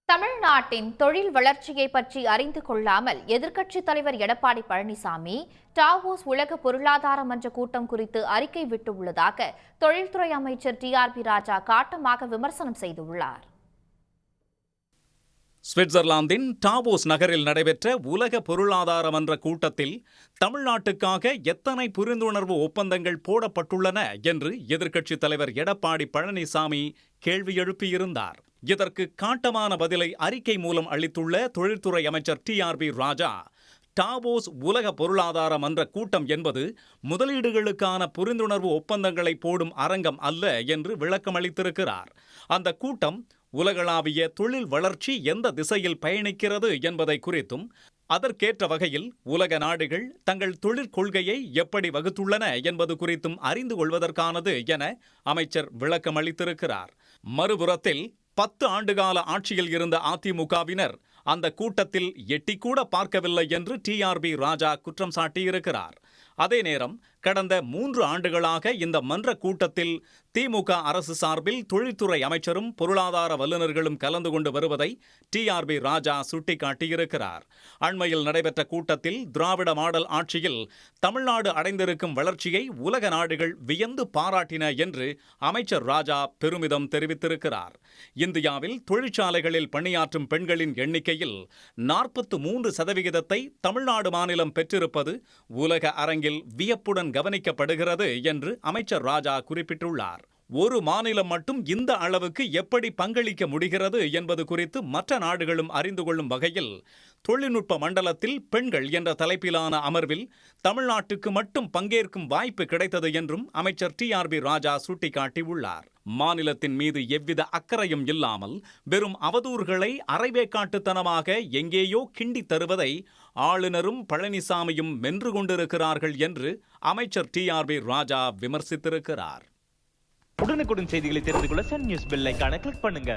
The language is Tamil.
தமிழ்நாட்டின் தொழில் வளர்ச்சியை பற்றி அறிந்து கொள்ளாமல் எதிர்க்கட்சித் தலைவர் எடப்பாடி பழனிசாமி டாவோஸ் உலக பொருளாதார மன்ற கூட்டம் குறித்து அறிக்கை விட்டுள்ளதாக தொழில்துறை அமைச்சர் டிஆர்பி ராஜா காட்டமாக விமர்சனம் செய்துள்ளார். சுவிட்சர்லாந்தின் டாவோஸ் நகரில் நடைபெற்ற உலக பொருளாதார மன்ற கூட்டத்தில் தமிழ்நாட்டுக்காக எத்தனை புரிந்துணர்வு ஒப்பந்தங்கள் போடப்பட்டுள்ளன என்று எதிர்க்கட்சித் தலைவர் எடப்பாடி பழனிசாமி கேள்வி எழுப்பியிருந்தார். இதற்கு காட்டமான பதிலை அறிக்கை மூலம் அளித்துள்ள தொழில்துறை அமைச்சர் டிஆர்பி ராஜா, டாவோஸ் உலக பொருளாதார மன்ற கூட்டம் என்பது முதலீடுகளுக்கான புரிந்துணர்வு ஒப்பந்தங்களை போடும் அரங்கம் அல்ல என்று விளக்கம் அளித்திருக்கிறார். அந்த கூட்டம் உலகளாவிய தொழில் வளர்ச்சி எந்த திசையில் பயணிக்கிறது என்பதை குறித்தும் அதற்கேற்ற வகையில் உலக நாடுகள் தங்கள் தொழிற்கொள்கையை எப்படி வகுத்துள்ளன என்பது குறித்தும் அறிந்து கொள்வதற்கானது என அமைச்சர் விளக்கம் அளித்திருக்கிறார். மறுபுறத்தில் 10 ஆண்டுகால ஆட்சியில் இருந்த அதிமுகவினர் அந்த கூட்டத்தில் எட்டிக்கூட பார்க்கவில்லை என்று டிஆர்பி ராஜா குற்றம் சாட்டியிருக்கிறார். அதே நேரம் கடந்த 3 ஆண்டுகளாக இந்த மன்ற கூட்டத்தில் திமுக அரசு சார்பில் தொழில்துறை அமைச்சரும் பொருளாதார வல்லுநர்களும் கலந்து கொண்டு வருவதை டிஆர்பி ராஜா சுட்டிக்காட்டியிருக்கிறார். அண்மையில் நடைபெற்ற கூட்டத்தில் திராவிட மாடல் ஆட்சியில் தமிழ்நாடு அடைந்திருக்கும் வளர்ச்சியை உலக நாடுகள் வியந்து பாராட்டின என்று அமைச்சர் ராஜா பெருமிதம் தெரிவித்திருக்கிறார். இந்தியாவில் தொழிற்சாலைகளில் பணியாற்றும் பெண்களின் எண்ணிக்கையில் 43% தமிழ்நாடு மாநிலம் பெற்றிருப்பது உலக அரங்கில் வியப்புடன் கவனிக்கப்படுகிறது என்று அமைச்சர் ராஜா குறிப்பிட்டுள்ளார். ஒரு மாநிலம் மட்டும் இந்த அளவுக்கு எப்படி பங்களிக்க முடிகிறது என்பது குறித்து மற்ற நாடுகளும் அறிந்து கொள்ளும் வகையில் தொழில்நுட்ப மண்டலத்தில் பெண்கள் என்ற தலைப்பிலான அமர்வில் தமிழ்நாட்டுக்கு மட்டும் பங்கேற்கும் வாய்ப்பு கிடைத்தது என்றும் அமைச்சர் டிஆர்பி ராஜா சுட்டிக்காட்டியுள்ளார். மாநிலத்தின் மீது எவ்வித அக்கறையும் இல்லாமல் வெறும் அவதூறுகளை அரைவேக்காட்டுத்தனமாக எங்கேயோ கிண்டி தருவதை ஆளுநரும் பழனிசாமியும் மென்று கொண்டிருக்கிறார்கள் என்று அமைச்சர் டிஆர்பி ராஜா விமர்சித்திருக்கிறார். உடனுக்குடன் செய்திகளை தெரிந்து கொள்ள சன் நியூஸ் பெல் ஐகானை கிளிக் பண்ணுங்க.